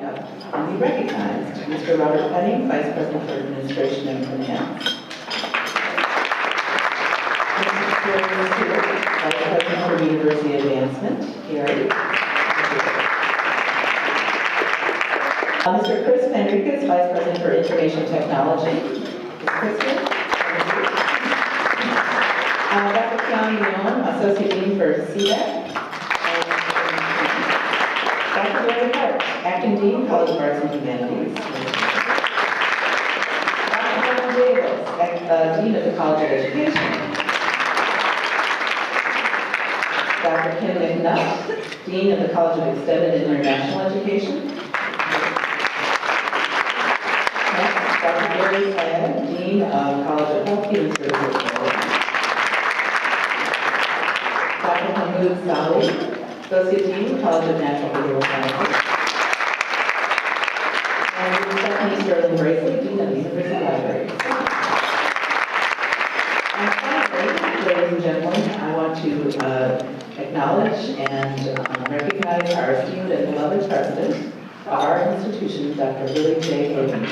up and be recognized. Mr. Robert Penning, Vice President for Administration and Finance. Mr. Jerry Stewart, Vice President for University Advancement. Gary. Mr. Chris Enriquez, Vice President for Information Technology. Ms. Kristen. Dr. Keani Nguyen, Associate Dean for CDEC. Dr. Larry Hart, Acting Dean, College of Arts and Humanities. Dr. Helen Davis, Dean of the College of Education. Dr. Kim McNutt, Dean of the College of Extended and International Education. Next, Dr. Gary Slan, Dean of College of Health Human Services. Dr. Mahmoud Saleh, Associate Dean, College of Natural Behavioral Sciences. And Stephanie Sterling Bracely, Dean of the University Library. And finally, ladies and gentlemen, I want to acknowledge and recognize our esteemed and beloved president of our institution, Dr. Willie J. Hagan.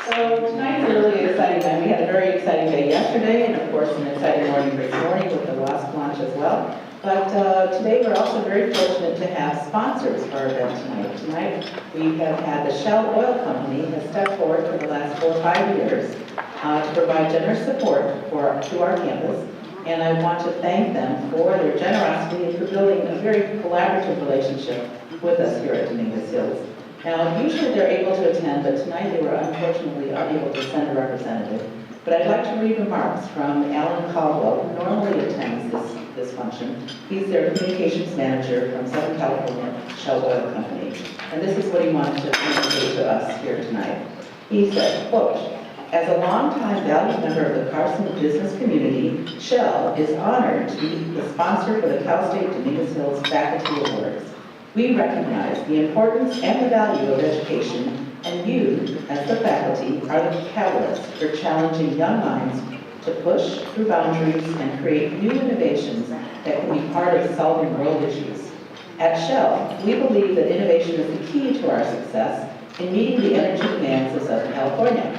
So tonight's a really exciting night. We had a very exciting day yesterday, and of course an exciting morning this morning with the WASP launch as well. But today we're also very fortunate to have sponsors for our event tonight. Tonight we have had the Shell Oil Company has stepped forward for the last 4 or 5 years to provide generous support to our campus. And I want to thank them for their generosity and for building a very collaborative relationship with us here at Dominguez Hills. Now, usually they're able to attend, but tonight they were unfortunately unable to send a representative. But I'd like to read remarks from Alan Caldwell, who normally attends this function. He's their communications manager from Southern California Shell Oil Company. And this is what he wanted to communicate to us here tonight. He said, quote, "As a longtime valued member of the Carson business community, Shell is honored to be the sponsor for the Cal State Dominguez Hills Faculty Awards. We recognize the importance and the value of education, and you, as the faculty, are the catalyst for challenging young minds to push through boundaries and create new innovations that can be part of solving world issues. At Shell, we believe that innovation is the key to our success in meeting the energy demands of Southern California.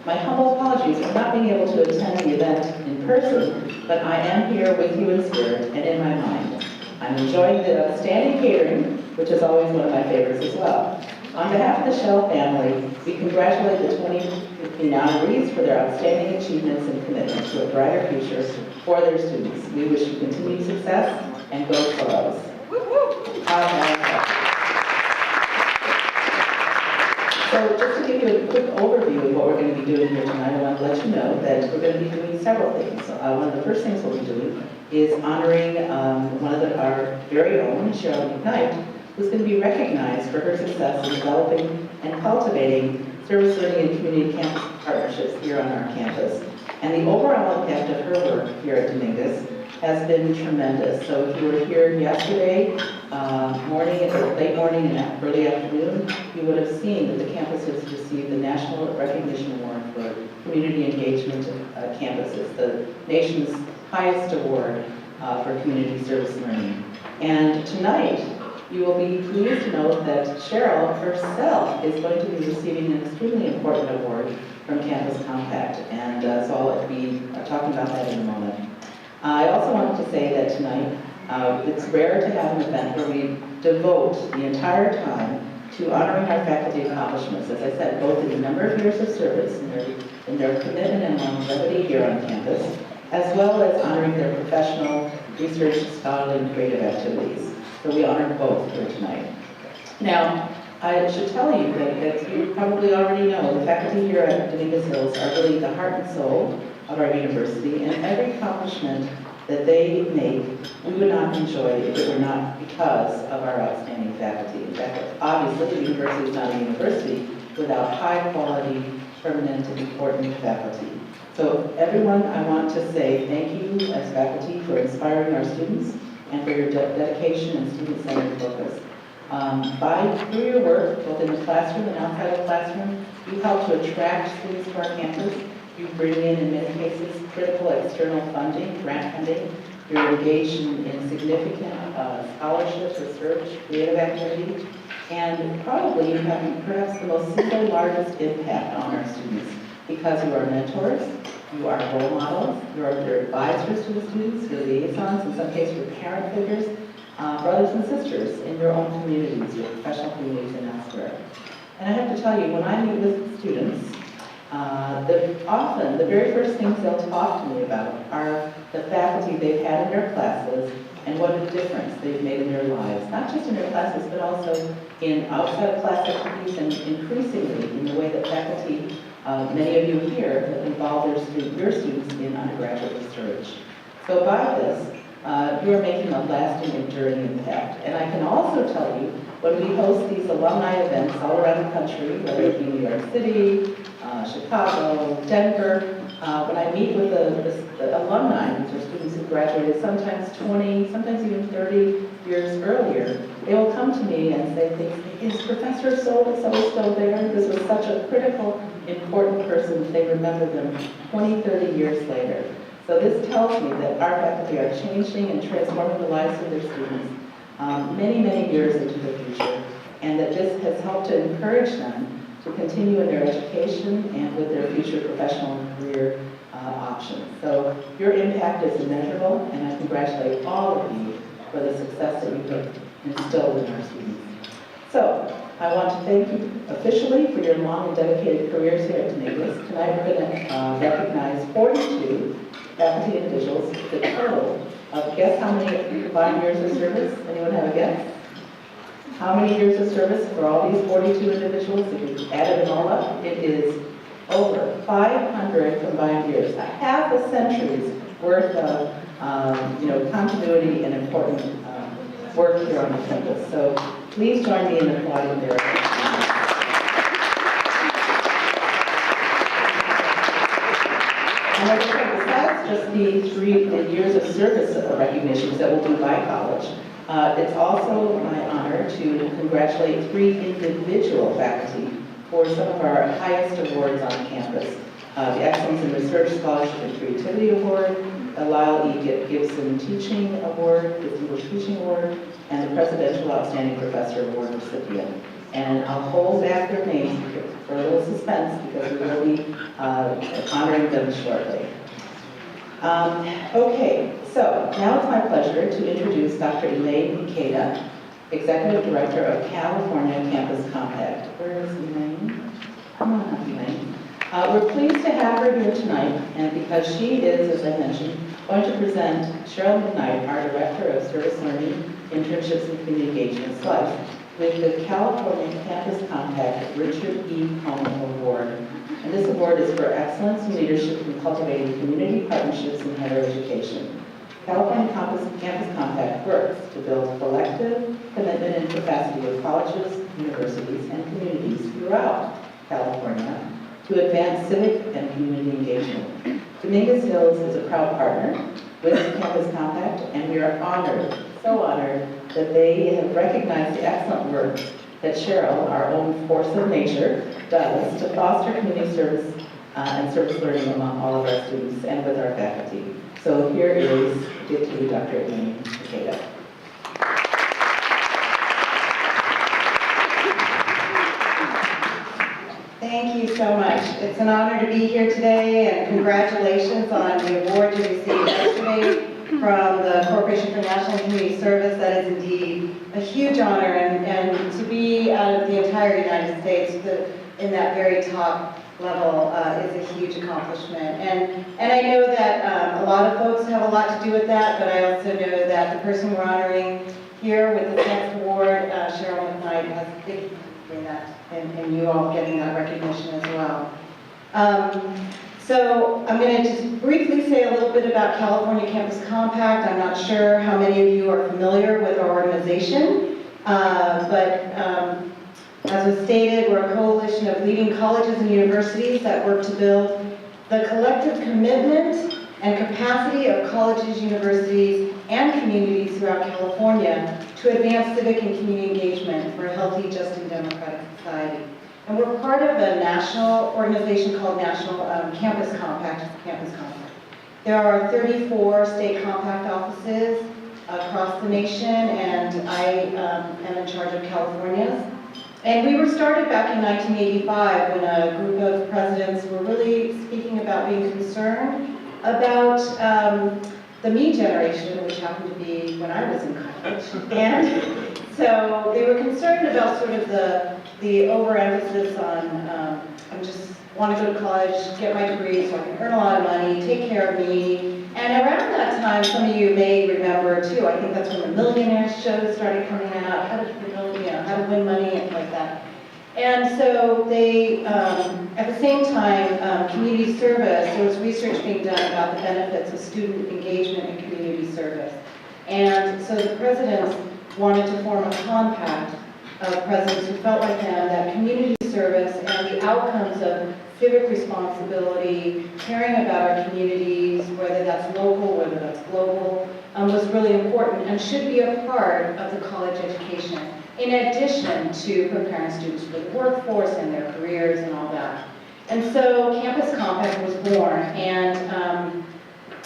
My humble apologies for not being able to attend the event in person, but I am here with you in spirit and in my mind. I'm enjoying the outstanding catering, which is always one of my favorites as well. On behalf of the Shell family, we congratulate the 2015 honorees for their outstanding achievements and commitment to a brighter future for their students. We wish you continued success and go Toros." So just to give you a quick overview of what we're going to be doing here tonight, I want to let you know that we're going to be doing several things. One of the first things we'll be doing is honoring one of our very own, Cheryl McKnight, who's going to be recognized for her success in developing and cultivating service learning and community campus partnerships here on our campus. And the overall impact of her work here at Dominguez has been tremendous. So if you were here yesterday late morning and early afternoon, you would have seen that the campus has received the National Recognition Award for Community Engagement Campuses, the nation's highest award for community service learning. And tonight, you will be pleased to note that Cheryl herself is going to be receiving an extremely important award from Campus Compact, and so I'll be talking about that in a moment. I also wanted to say that tonight, it's rare to have an event where we devote the entire time to honoring our faculty accomplishments, as I said, both in the number of years of service and their commitment and longevity here on campus, as well as honoring their professional, research, scholarly, and creative activities. So we honor both here tonight. Now, I should tell you that, as you probably already know, the faculty here at Dominguez Hills are really the heart and soul of our university, and every accomplishment that they make, we would not enjoy if it were not because of our outstanding faculty. In fact, obviously, the university is not a university without high-quality, permanent, and important faculty. So everyone, I want to say thank you as faculty for inspiring our students and for your dedication and student-centered focus. Through your work, both in the classroom and outside the classroom, you help to attract students to our campus. You bring in many cases, critical external funding, grant funding, You're engaged in significant scholarships, research, creative activities, and probably you have perhaps the most single largest impact on our students because you are mentors, you are role models, you are their advisors to the students, your liaisons, in some cases your parent figures, brothers and sisters in your own communities, your professional communities and elsewhere. And I have to tell you, when I meet with students, often the very first things they'll talk to me about are the faculty they've had in their classes and what a difference they've made in their lives, not just in their classes, but also in outside of class activities and increasingly in the way that faculty, many of you here, have involved your students in undergraduate research. So by this, you are making a lasting, enduring impact. And I can also tell you, when we host these alumni events all around the country, whether it be New York City, Chicago, Denver, when I meet with the alumni, these are students who graduated sometimes 20, sometimes even 30 years earlier, they will come to me and say things, is Professor so-and-so still there? This was such a critical, important person. They remember them 20, 30 years later. So this tells me that our faculty are changing and transforming the lives of their students many, many years into the future, and that this has helped to encourage them to continue in their education and with their future professional and career options. So your impact is immeasurable, and I congratulate all of you for the success that you have instilled in our students. So I want to thank you officially for your long and dedicated careers here at Canisius. Tonight we're going to recognize 42 faculty individuals, the total of, guess how many combined years of service? Anyone have a guess? How many years of service for all these 42 individuals? If you added them all up, it is over 500 combined years, a half a century's worth of continuity and important work here on the campus. So please join me in applauding their accomplishments. And as I said, besides just the years of service recognitions that we'll do by college, it's also my honor to congratulate 3 individual faculty for some of our highest awards on campus. The Excellence in Research Scholarship and Creativity Award, the Lyle E. Gibson Teaching Award, the Distinguished Teaching Award, and the Presidential Outstanding Professor Award recipient. And I'll hold back their names for a little suspense because we will be honoring them shortly. Okay, so now it's my pleasure to introduce Dr. Elaine Ikeda, Executive Director of California Campus Compact. Where is Elaine? Come on up, Elaine. We're pleased to have her here tonight, and because she is, as I mentioned, going to present Cheryl McKnight, our Director of Service Learning, Internships and Community Engagement, SLICE, with the California Campus Compact Richard E. Cohen Award. And this award is for excellence in leadership in cultivating community partnerships in higher education. California Campus Compact works to build collective commitment and capacity of colleges, universities, and communities throughout California to advance civic and community engagement. Dominguez Hills is a proud partner with the Campus Compact, and we are honored, so honored, that they have recognized the excellent work that Cheryl, our own force of nature, does to foster community service and service learning among all of our students and with our faculty. So here is it to Dr. Elaine Ikeda. Thank you so much. It's an honor to be here today, and congratulations on the award you received yesterday from the Corporation for National and Community Service. That is indeed a huge honor, and to be out of the entire United States in that very top level is a huge accomplishment. And I know that a lot of folks have a lot to do with that, but I also know that the person we're honoring here with the next award, Cheryl McKnight, has a big in that, and you all getting that recognition as well. So I'm going to just briefly say a little bit about California Campus Compact. I'm not sure how many of you are familiar with our organization, but as was stated, we're a coalition of leading colleges and universities that work to build the collective commitment and capacity of colleges, universities, and communities throughout California to advance civic and community engagement for a healthy, just, and democratic society. And we're part of a national organization called National Campus Compact, Campus Compact. There are 34 state compact offices across the nation, and I am in charge of California's. And we were started back in 1985 when a group of presidents were really speaking about being concerned about the me generation, which happened to be when I was in college. And so they were concerned about sort of the overemphasis on, I just want to go to college, get my degree so I can earn a lot of money, take care of me. And around that time, some of you may remember too, I think that's when the Millionaires shows started coming out, how to win money and like that. And so they, at the same time, community service, there was research being done about the benefits of student engagement in community service. And so the presidents wanted to form a compact of presidents who felt like them that community service and the outcomes of civic responsibility, caring about our communities, whether that's local, whether that's global, was really important and should be a part of the college education, in addition to preparing students for the workforce and their careers and all that. And so Campus Compact was born, and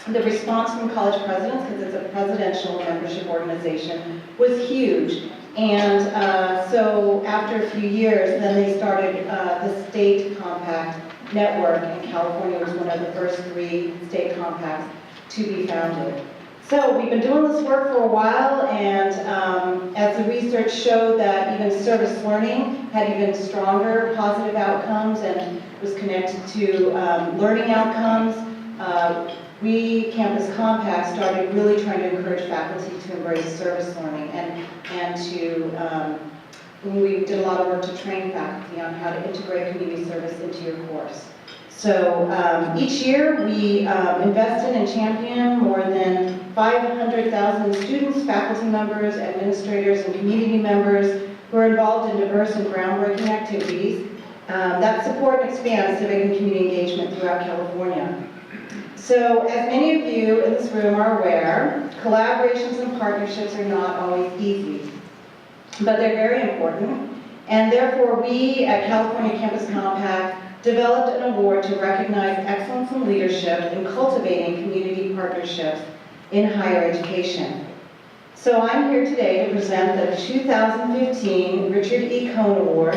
the response from college presidents, because it's a presidential membership organization, was huge. And so after a few years, then they started the State Compact Network, and California was one of the first 3 state compacts to be founded. So we've been doing this work for a while, and as the research showed that even service learning had even stronger positive outcomes and was connected to learning outcomes, we, Campus Compact, started really trying to encourage faculty to embrace service learning and to, we did a lot of work to train faculty on how to integrate community service into your course. So each year we invest in and champion more than 500,000 students, faculty members, administrators, and community members who are involved in diverse and groundbreaking activities that support and expand civic and community engagement throughout California. So, as many of you in this room are aware, collaborations and partnerships are not always easy, but they're very important. And therefore, we at California Campus Compact developed an award to recognize excellence in leadership in cultivating community partnerships in higher education. So I'm here today to present the 2015 Richard E. Cohn Award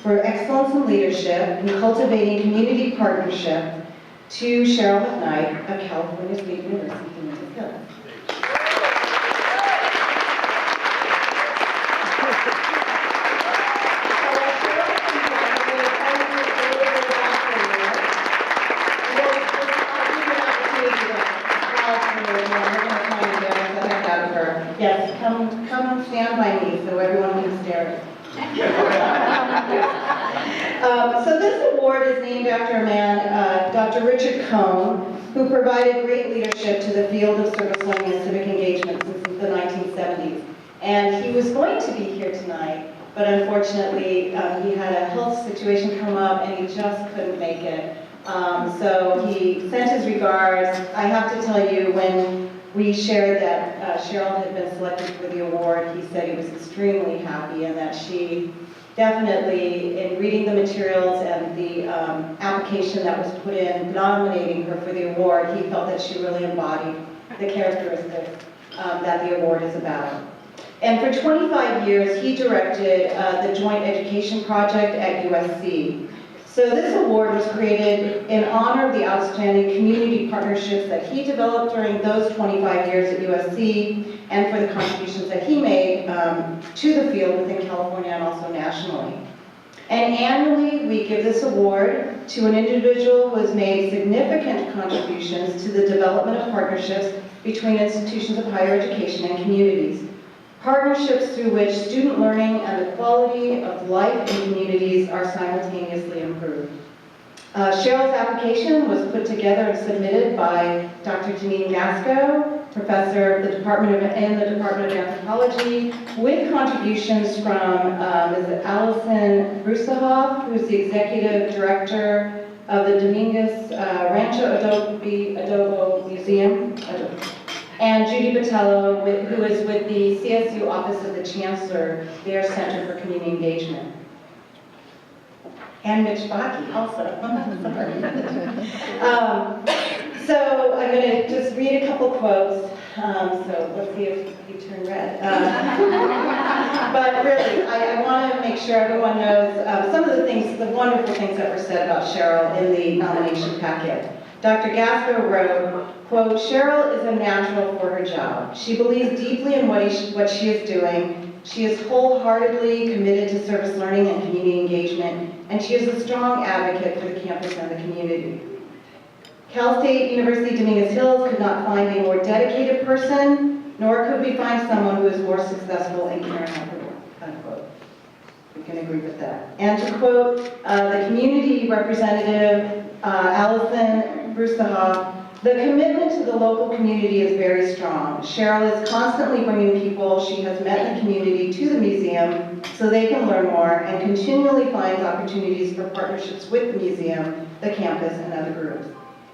for Excellence in Leadership in Cultivating Community Partnership to Cheryl McKnight of California State University, Dominguez Hills. Yes, come stand by me so everyone can stare. So this award is named after a man, Dr. Richard Cohn, who provided great leadership to the field of service learning and civic engagement since the 1970s. And he was going to be here tonight, but unfortunately he had a health situation come up and he just couldn't make it. So he sent his regards. I have to tell you, when we shared that Cheryl had been selected for the award, he said he was extremely happy and that she definitely, in reading the materials and the application that was put in nominating her for the award, he felt that she really embodied the characteristics that the award is about. And for 25 years, he directed the Joint Education Project at USC. So this award was created in honor of the outstanding community partnerships that he developed during those 25 years at USC and for the contributions that he made to the field within California and also nationally. And annually, we give this award to an individual who has made significant contributions to the development of partnerships between institutions of higher education and communities. Partnerships through which student learning and the quality of life in communities are simultaneously improved. Cheryl's application was put together and submitted by Dr. Janine Gasco, professor in the Department of Anthropology, with contributions from Ms. Allison Brusahoff, who's the executive director of the Dominguez Rancho Adobo Museum, and Judy Botello, who is with the CSU Office of the Chancellor, their Center for Community Engagement. And Mitch Bakke, also. So I'm going to just read a couple quotes. So let's see if you turn red. But really, I want to make sure everyone knows some of the things, the wonderful things that were said about Cheryl in the nomination packet. Dr. Gasco wrote, quote, "Cheryl is a natural for her job. She believes deeply in what she is doing. She is wholeheartedly committed to service learning and community engagement, and she is a strong advocate for the campus and the community. Cal State University Dominguez Hills could not find a more dedicated person, nor could we find someone who is more successful and caring of her work," unquote. We can agree with that. And to quote the community representative, Allison Brustahoff, "The commitment to the local community is very strong. Cheryl is constantly bringing people she has met in the community to the museum so they can learn more, and continually finds opportunities for partnerships with the museum, the campus, and other groups."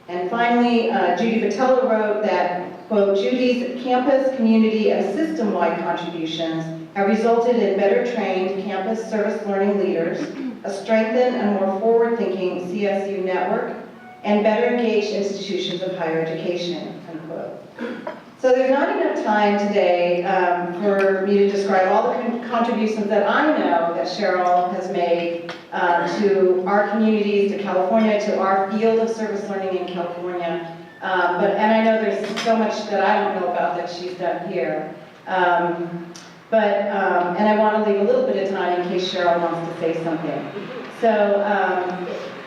And finally, Judy Vitello wrote that, quote, "Judy's campus, community, and system-wide contributions have resulted in better trained campus service learning leaders, a strengthened and more forward-thinking CSU network, and better engaged institutions of higher education," unquote. So there's not enough time today for me to describe all the contributions that I know that Cheryl has made to our communities, to California, to our field of service learning in California. And I know there's so much that I don't know about that she's done here. And I want to leave a little bit of time in case Cheryl wants to say something. So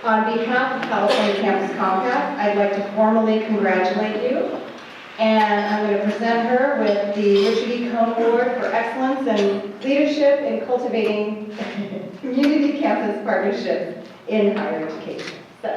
on behalf of California Campus Compact, I'd like to formally congratulate you. And I'm going to present her with the Richard E. Cohn Award for Excellence and Leadership in Cultivating Community Campus Partnerships in Higher Education. So.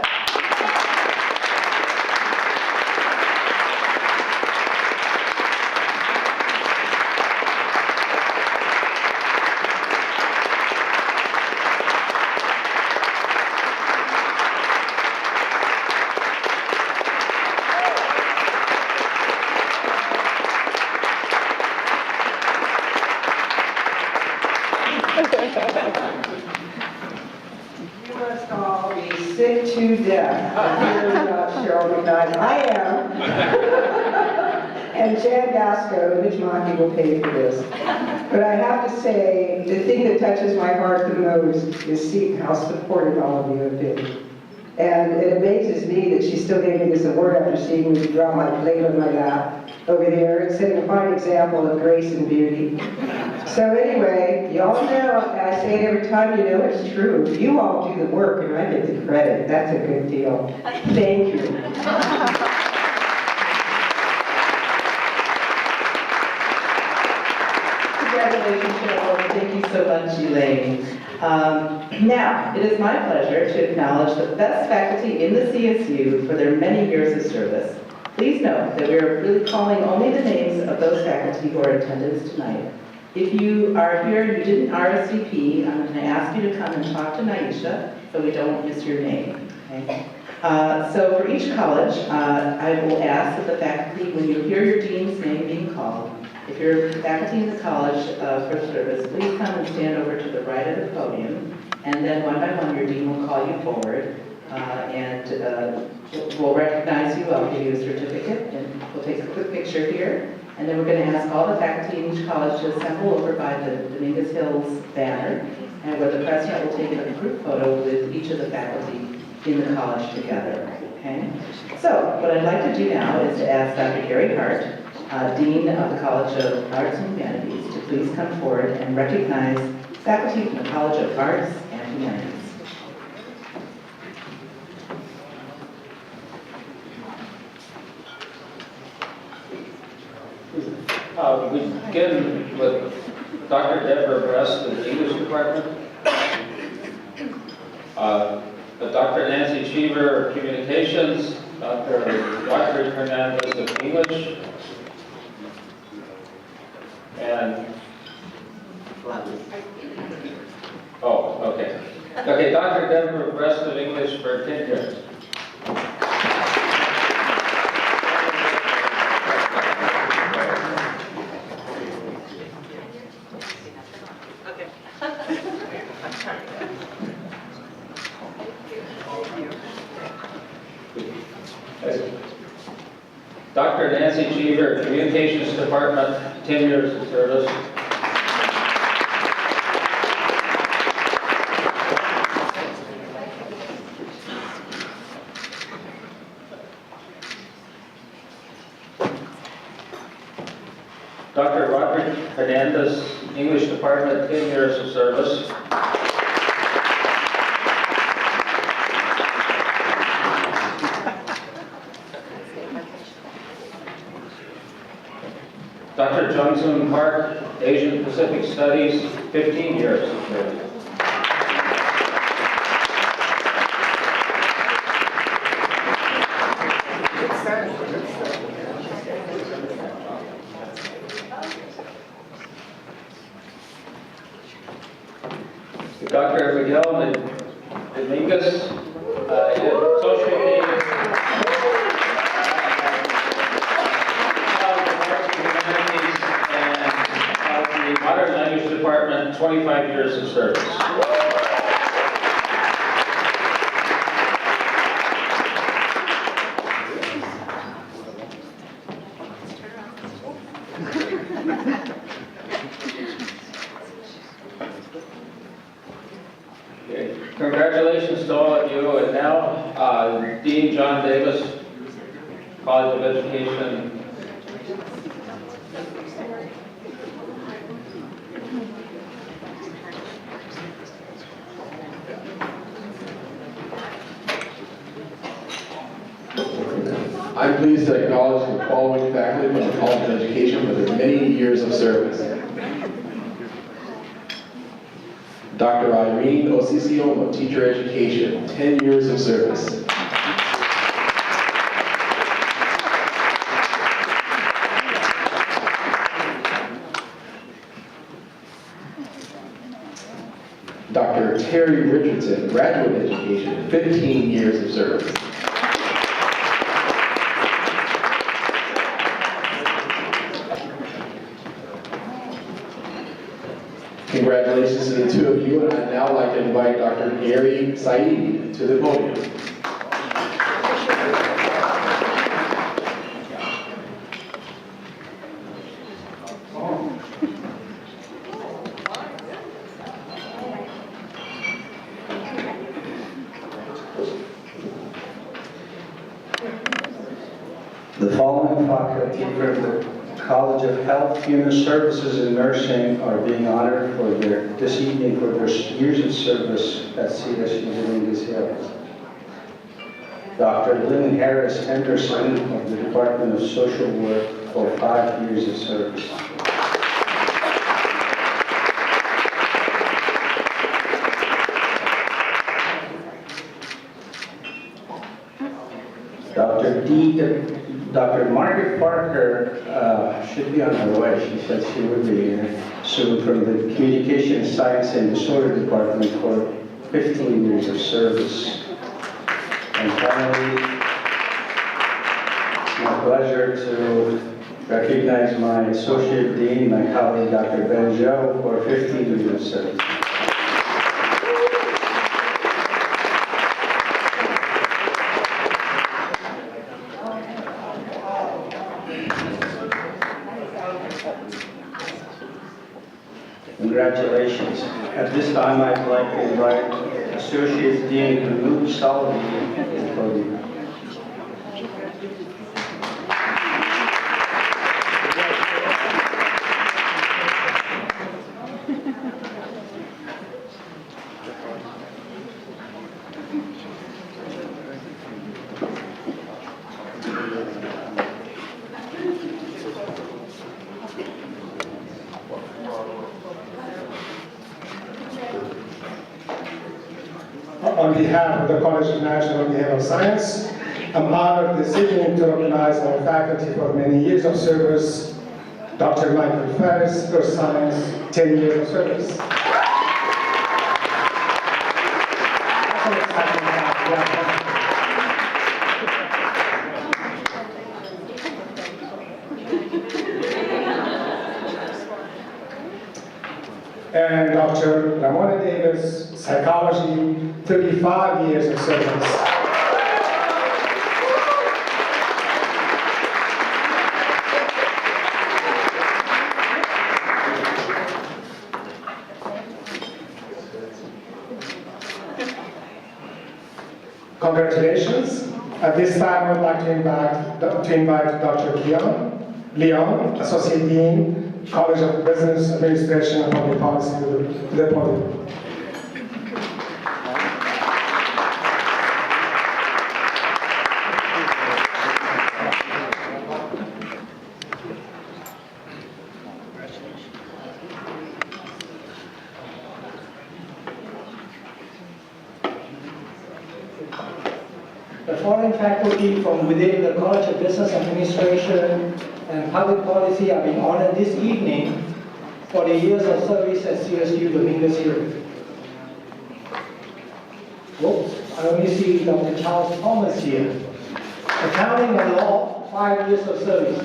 You must all be sick to death of hearing about Cheryl McKnight. I am. And Jan Gasco, Mitch Monkey will pay for this. But I have to say, the thing that touches my heart the most is seeing how supportive all of you have been. And it amazes me that she still gave me this award after seeing me drop my plate on my lap over there and setting a fine example of grace and beauty. So anyway, you all know, and I say it every time, you know it's true. You all do the work and I get the credit. That's a good deal. Thank you. Congratulations, Cheryl, and thank you so much, Elaine. Now, it is my pleasure to acknowledge the best faculty in the CSU for their many years of service. Please note that we are really calling only the names of those faculty who are in attendance tonight. If you are here and you didn't RSVP, I'm going to ask you to come and talk to Naisha so we don't miss your name. Okay? So for each college, I will ask that the faculty, when you hear your dean's name being called, if you're faculty in the college for service, please come and stand over to the right of the podium, and then one by one your dean will call you forward, and we'll recognize you. I'll give you a certificate, and we'll take a quick picture here. And then we're going to ask all the faculty in each college to assemble over by the Dominguez Hills banner, and where the president will take a group photo with each of the faculty in the college together. Okay? So what I'd like to do now is to ask Dr. Gary Hart, Dean of the College of Arts and Humanities, to please come forward and recognize faculty from the College of Arts and Humanities. We begin with Dr. Deborah Brest of the English Department, Dr. Nancy Cheever of Communications, Dr. Roderick Hernandez of English, and okay, Dr. Deborah Brest of English for 10 years. Dr. Nancy Cheever, Communications Department, 10 years of service. Dr. Roderick Hernandez, English Department, 10 years of service. Dr. Jung-Soon Park, Asian Pacific Studies, 15 years of service. Dr. Miguel Dominguez, Associate Dean of the Modern Language Department, 25 years of service. Okay. Congratulations to all of you, and now Dean John Davis, College of Education. I'm pleased to acknowledge the following faculty from the College of Education for their many years of service. Dr. Irene Osisioma, Teacher Education, 10 years of service. Dr. Terry Richardson, Graduate Education, 15 years of service. Congratulations to the two of you, and I'd now like to invite Dr. Gary Saeed to the podium. The following faculty from the College of Health, Human Services, and Nursing are being honored for this evening for their years of service at CSU Dominguez Hills. Dr. Lynn Harris Henderson of the Department of Social Work for 5 years of service. Dr. Margaret Parker should be on her way. She said she would be here soon from the Communication Science and Disorder Department for 15 years of service. And finally, it's my pleasure to recognize my Associate Dean, my colleague, Dr. Ben Zhou, for 15 years of service. Congratulations. At this time, I'd like to invite Associate Dean Luke Sullivan to the podium. On behalf of the College of National Behavioral Science, I'm honored this evening to recognize our faculty for many years of service. Dr. Michael Ferris, Earth Science, 10 years of service. And Dr. Ramona Davis, Psychology, 35 years of service. Congratulations. At this time, I would like to invite Dr. Leon, Associate Dean, College of Business Administration and Public Policy, to the podium. The foreign faculty from within the College of Business Administration and Public Policy are being honored this evening for their years of service at CSU Dominguez Hills. Whoops, I only see Dr. Charles Thomas here. Accounting and law, 5 years of service.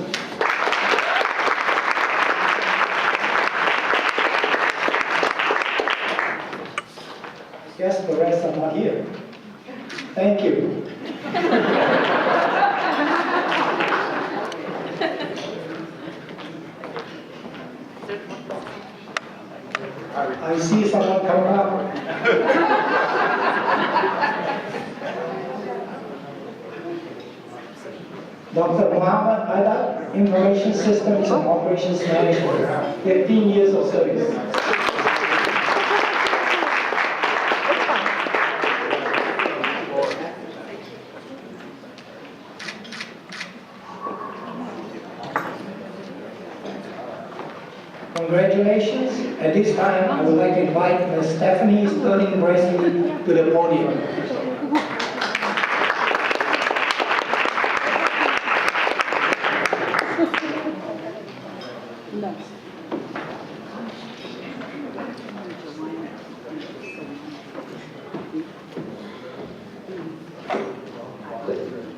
Guess the rest are not here. Thank you. I see someone coming up. Dr. Muhammad Adat, Information Systems and Operations Manager, 15 years of service. Congratulations. At this time, I would like to invite Ms. Stephanie Sterling Bresley to the podium.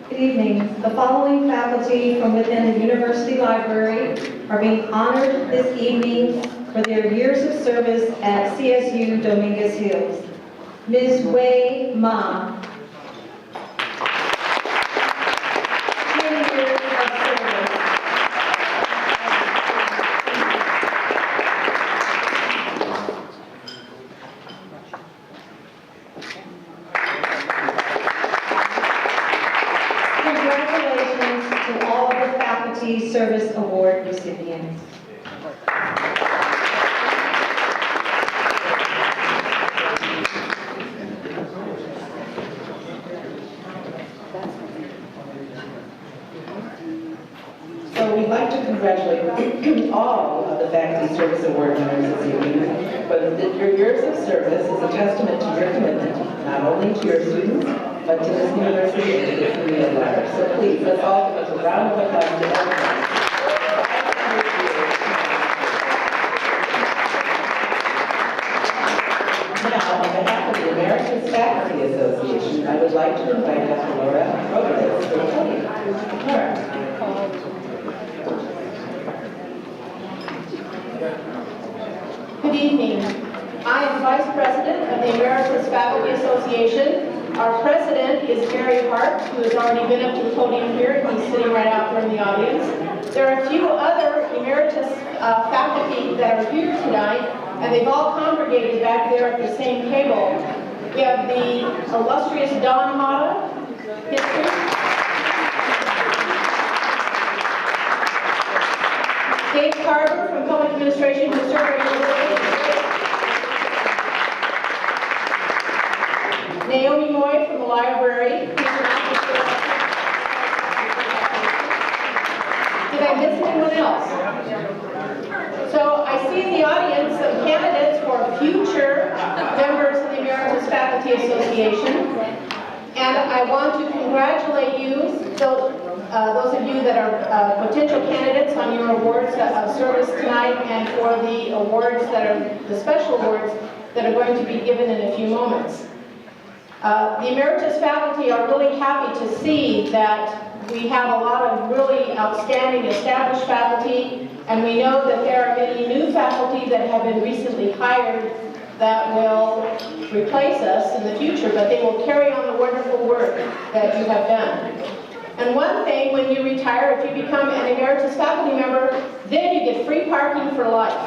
Good evening. The following faculty from within the University Library are being honored this evening for their years of service at CSU Dominguez Hills. Ms. Wei Ma. 10 years of service. Congratulations to all of the Faculty Service Award recipients. So we'd like to congratulate all of the Faculty Service Award winners this evening. But your years of service is a testament to your commitment, not only to your students, but to this university and to the community at large. So please, let's all give us a round of applause to everyone. Now, on behalf of the Emeritus Faculty Association, I would like to invite Dr. Laura Rodriguez to the podium. Laura. Good evening. I am Vice President of the Emeritus Faculty Association. Our President is Gary Hart, who has already been up to the podium here, and he's sitting right out there in the audience. There are a few other Emeritus faculty that are here tonight, and they've all congregated back there at the same table. We have the illustrious Don Hata, history. Dave Carver from Public Administration, who served Naomi Moy from the library. Did I miss anyone else? So I see in the audience some candidates for future members of the Emeritus Faculty Association. And I want to congratulate you, those of you that are potential candidates on your awards of service tonight, and for the awards that are the special awards that are going to be given in a few moments. The Emeritus faculty are really happy to see that we have a lot of really outstanding established faculty, and we know that there are many new faculty that have been recently hired that will replace us in the future, but they will carry on the wonderful work that you have done. And one thing, when you retire, if you become an Emeritus faculty member, then you get free parking for life.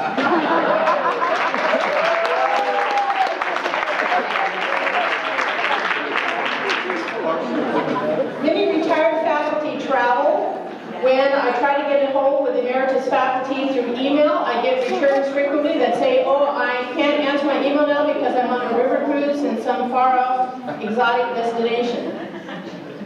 hold with emeritus faculty through email. I get returns frequently that say, oh, I can't answer my email now because I'm on a river cruise in some far-off exotic destination.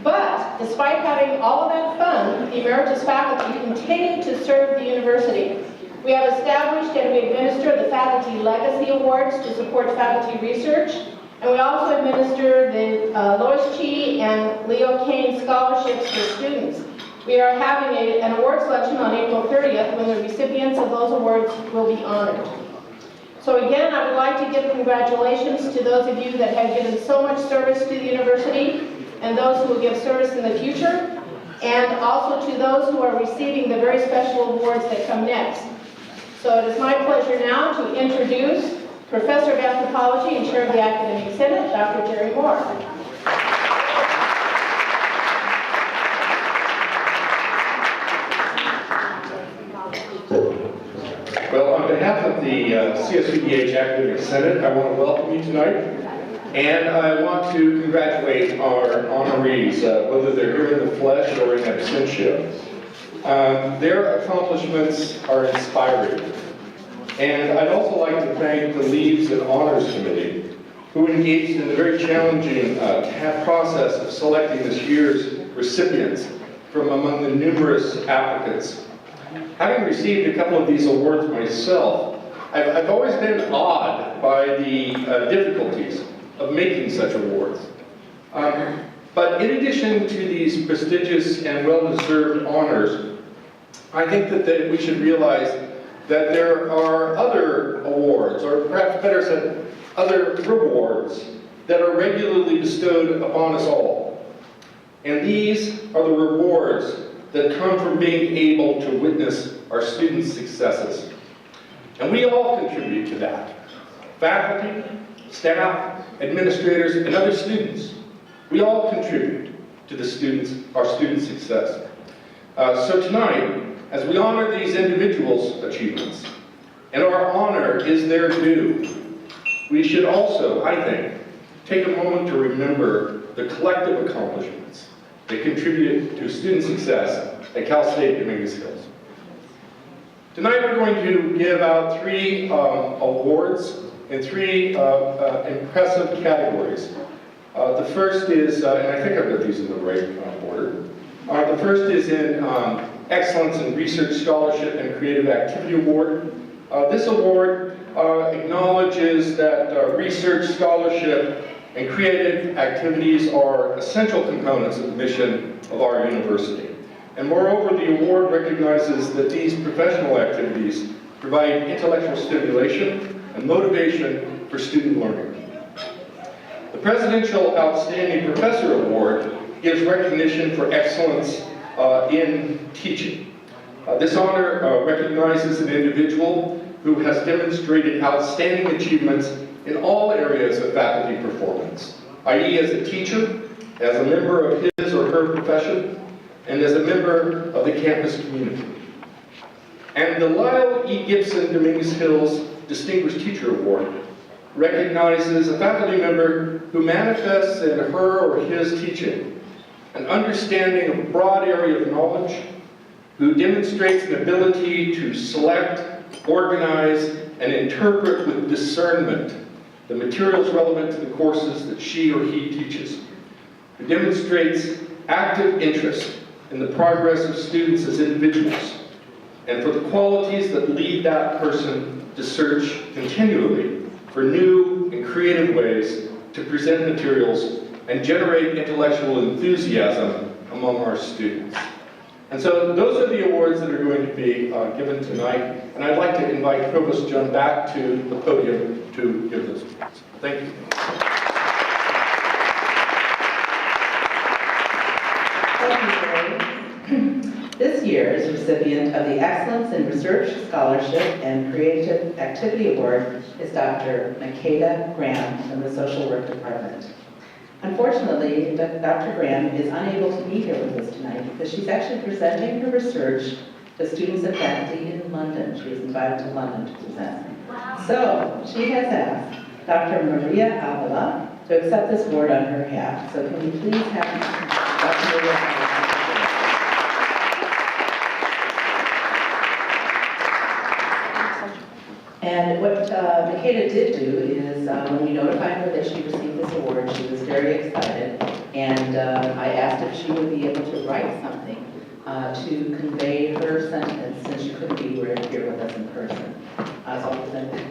But despite having all of that fun, the emeritus faculty continue to serve the university. We have established and we administer the Faculty Legacy Awards to support faculty research, and we also administer the Lois Chee and Leo Kane scholarships for students. We are having an awards luncheon on April 30th when the recipients of those awards will be honored. So again, I would like to give congratulations to those of you that have given so much service to the university and those who will give service in the future, and also to those who are receiving the very special awards that come next. So it is my pleasure now to introduce Professor of Anthropology and Chair of the Academic Senate, Dr. Jerry Moore. Well, on behalf of the CSUDH Academic Senate, I want to welcome you tonight, and I want to congratulate our honorees, whether they're here in the flesh or in absentia. Their accomplishments are inspiring. And I'd also like to thank the Leaves and Honors Committee, who engaged in the very challenging process of selecting this year's recipients from among the numerous applicants. Having received a couple of these awards myself, I've always been awed by the difficulties of making such awards. But in addition to these prestigious and well-deserved honors, I think that we should realize that there are other awards, or perhaps better said, other rewards that are regularly bestowed upon us all. And these are the rewards that come from being able to witness our students' successes. And we all contribute to that. Faculty, staff, administrators, and other students. We all contribute to our students' success. So tonight, as we honor these individuals' achievements, and our honor is their due, we should also, I think, take a moment to remember the collective accomplishments that contributed to student success at Cal State Dominguez Hills. Tonight we're going to give out 3 awards in 3 impressive categories. The first is, and I think I've got these in the right order. The first is in Excellence in Research Scholarship and Creative Activity Award. This award acknowledges that research, scholarship, and creative activities are essential components of the mission of our university. And moreover, the award recognizes that these professional activities provide intellectual stimulation and motivation for student learning. The Presidential Outstanding Professor Award gives recognition for excellence in teaching. This honor recognizes an individual who has demonstrated outstanding achievements in all areas of faculty performance, i.e. as a teacher, as a member of his or her profession, and as a member of the campus community. And the Lyle E. Gibson Dominguez Hills Distinguished Teacher Award recognizes a faculty member who manifests in her or his teaching an understanding of a broad area of knowledge, who demonstrates an ability to select, organize, and interpret with discernment the materials relevant to the courses that she or he teaches, who demonstrates active interest in the progress of students as individuals, and for the qualities that lead that person to search continually for new and creative ways to present materials and generate intellectual enthusiasm among our students. And so those are the awards that are going to be given tonight, and I'd like to invite Provost John back to the podium to give those awards. Thank you. Thank you, Jerry. This year's recipient of the Excellence in Research Scholarship and Creative Activity Award is Dr. Makeda Graham from the Social Work Department. Unfortunately, Dr. Graham is unable to be here with us tonight because she's actually presenting her research to students and faculty in London. She was invited to London to present. Wow. So she has asked Dr. Maria Avila to accept this award on her behalf. So can we please have Dr. Maria Avila? And what Makeda did do is, when we notified her that she received this award, she was very excited. And I asked if she would be able to write something to convey her sentiments, since she couldn't be here with us in person. So I'll present it.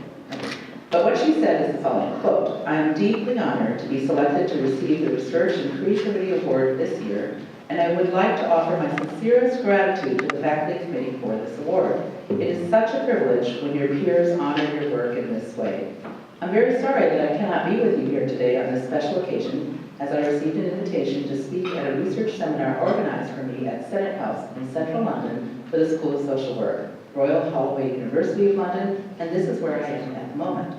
But what she said is the following, quote, "I am deeply honored to be selected to receive the Research and Creativity Award this year, and I would like to offer my sincerest gratitude to the faculty committee for this award. It is such a privilege when your peers honor your work in this way. I'm very sorry that I cannot be with you here today on this special occasion, as I received an invitation to speak at a research seminar organized for me at Senate House in central London for the School of Social Work, Royal Holloway University of London, and this is where I am at the moment.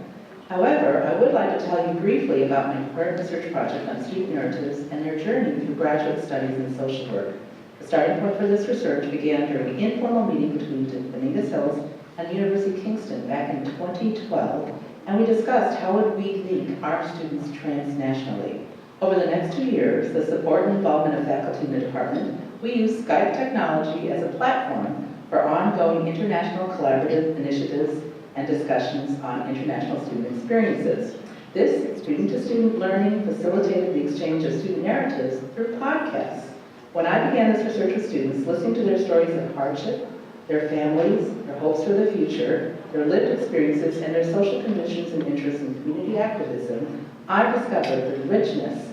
However, I would like to tell you briefly about my current research project on student narratives and their journey through graduate studies in social work. The starting point for this research began during an informal meeting between Dominguez Hills and the University of Kingston back in 2012, and we discussed how would we link our students transnationally. Over the next 2 years, the support and involvement of faculty in the department, we used Skype technology as a platform for ongoing international collaborative initiatives and discussions on international student experiences. This student-to-student learning facilitated the exchange of student narratives through podcasts. When I began this research with students, listening to their stories of hardship, their families, their hopes for the future, their lived experiences, and their social conditions and interests in community activism, I discovered the richness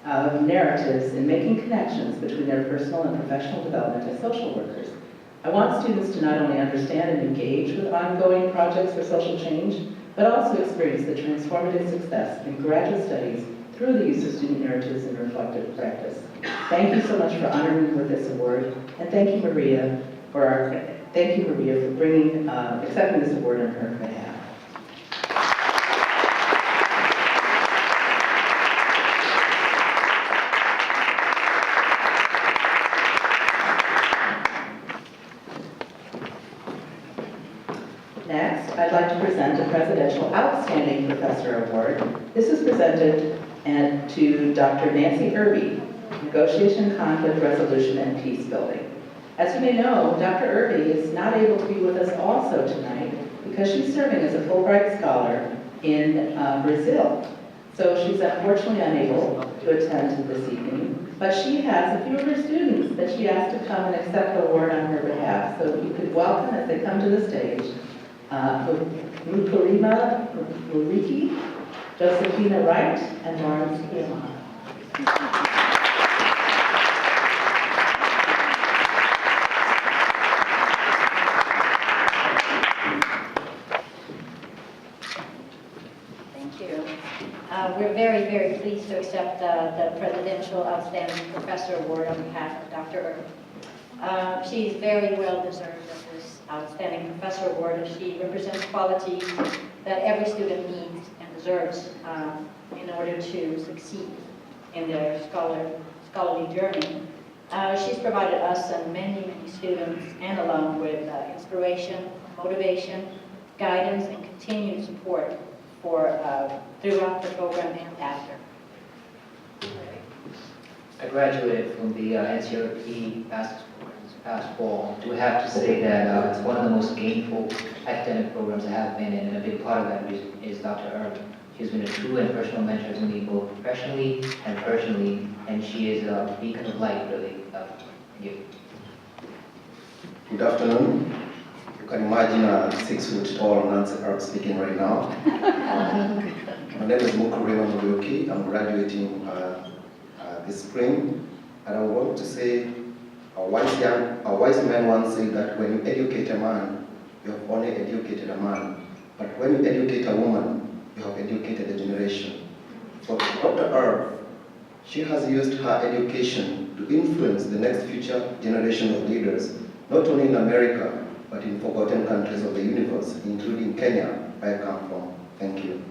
of narratives in making connections between their personal and professional development as social workers. I want students to not only understand and engage with ongoing projects for social change, but also experience the transformative success in graduate studies through the use of student narratives and reflective practice. Thank you so much for honoring me with this award, and thank you, Maria, for bringing, accepting this award on her behalf. Next, I'd like to present the Presidential Outstanding Professor Award. This is presented to Dr. Nancy Irby, Negotiation, Conflict Resolution, and Peace Building. As you may know, Dr. Irby is not able to be with us also tonight because she's serving as a Fulbright Scholar in Brazil. So she's unfortunately unable to attend this evening, but she has a few of her students that she asked to come and accept the award on her behalf. So you could welcome as they come to the stage. Mukarima Muriki, Josephina Wright, and Lawrence Kiamara. Thank you. We're very, very pleased to accept the Presidential Outstanding Professor Award on behalf of Dr. Irby. She's very well deserved of this Outstanding Professor Award, as she represents qualities that every student needs and deserves in order to succeed in their scholarly journey. She's provided us and many, many students and alum with inspiration, motivation, guidance, and continued support throughout the program and after. I graduated from the NCRP past fall. Do have to say that it's one of the most gainful academic programs I have been in, and a big part of that is Dr. Irby. She's been a true and personal mentor to me, both professionally and personally, and she is a beacon of light, really. Thank you. Good afternoon. You can imagine a 6-foot-tall Nancy Irby speaking right now. My name is Mukarima Muriki. I'm graduating this spring, and I want to say a wise man once said that when you educate a man, you have only educated a man, but when you educate a woman, you have educated a generation. For Dr. Irby, she has used her education to influence the next future generation of leaders, not only in America, but in forgotten countries of the universe, including Kenya, where I come from. Thank you.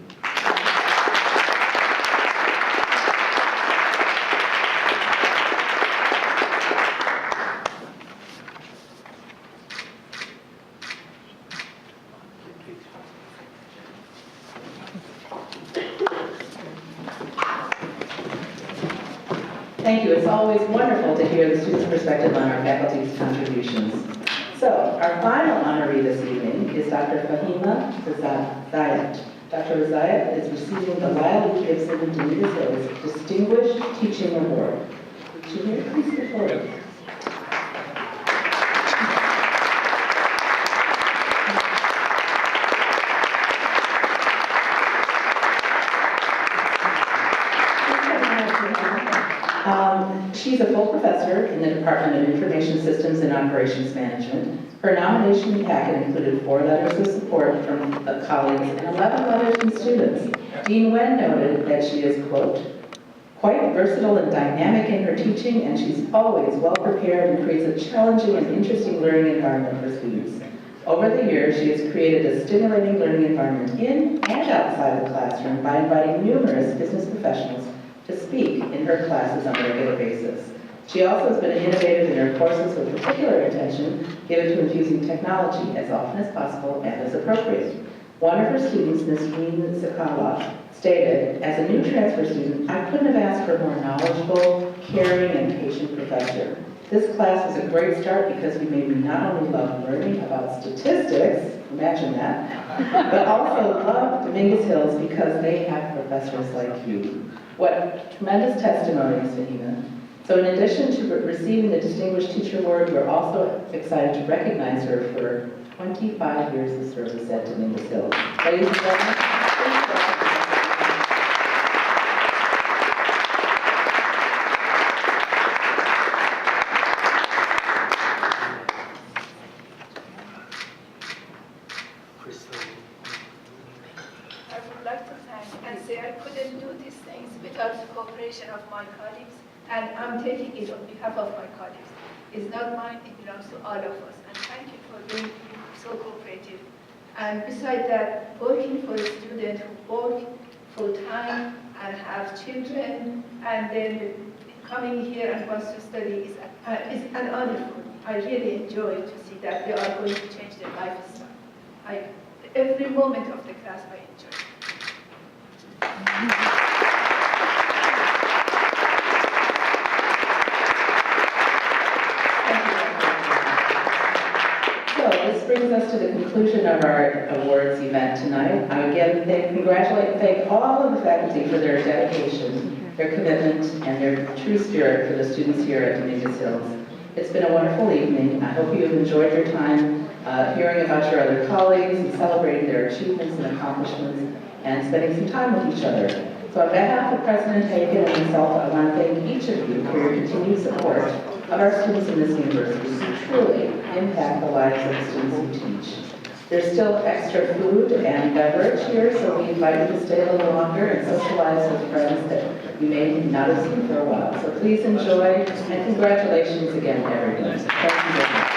Thank you. It's always wonderful to hear the students' perspective on our faculty's contributions. So So, our final honoree this evening is Dr. Fahima Razayat. Dr. Razayat is receiving the Lyle E. Gibson Dominguez Hills Distinguished Teaching Award. Junior, please come forward. She's a full professor in the Department of Information Systems and Operations Management. Her nomination packet included 4 letters of support from colleagues and 11 letters from students. Dean Wen noted that she is, quote, quite versatile and dynamic in her teaching, and she's always well prepared and creates a challenging and interesting learning environment for students. Over the years, she has created a stimulating learning environment in and outside the classroom by inviting numerous business professionals to speak in her classes on a regular basis. She also has been innovative in her courses with particular attention given to infusing technology as often as possible and as appropriate. One of her students, Ms. Ween Sakawa, stated, as a new transfer student, I couldn't have asked for a more knowledgeable, caring, and patient professor. This class was a great start because you made me not only love learning about statistics, imagine that, but also love Dominguez Hills because they have professors like you. What tremendous testimony, Ms. Fahima. So in addition to receiving the Distinguished Teacher Award, we're also excited to recognize her for 25 years of service at Dominguez Hills. Ladies and gentlemen, please welcome. I would like to thank and say I couldn't do these things without the cooperation of my colleagues, and I'm taking it on behalf of my colleagues. It's not mine, it belongs to all of us, and thank you for being so cooperative. And besides that, working for a student who work full-time and have children, and then coming here and wants to study is an honor for me. I really enjoy to see that they are going to change their lifestyle. Every moment of the class I enjoy. So this brings us to the conclusion of our awards event tonight. I again congratulate and thank all of the faculty for their dedication, their commitment, and their true spirit for the students here at Dominguez Hills. It's been a wonderful evening. I hope you've enjoyed your time hearing about your other colleagues and celebrating their achievements and accomplishments and spending some time with each other. So on behalf of President Hagan and myself, I want to thank each of you for your continued support of our students in this university who truly impact the lives of the students who teach. There's still extra food and beverage here, so we invite you to stay a little longer and socialize with friends that you may not have seen for a while. So please enjoy, and congratulations again to everyone. Thank you very much.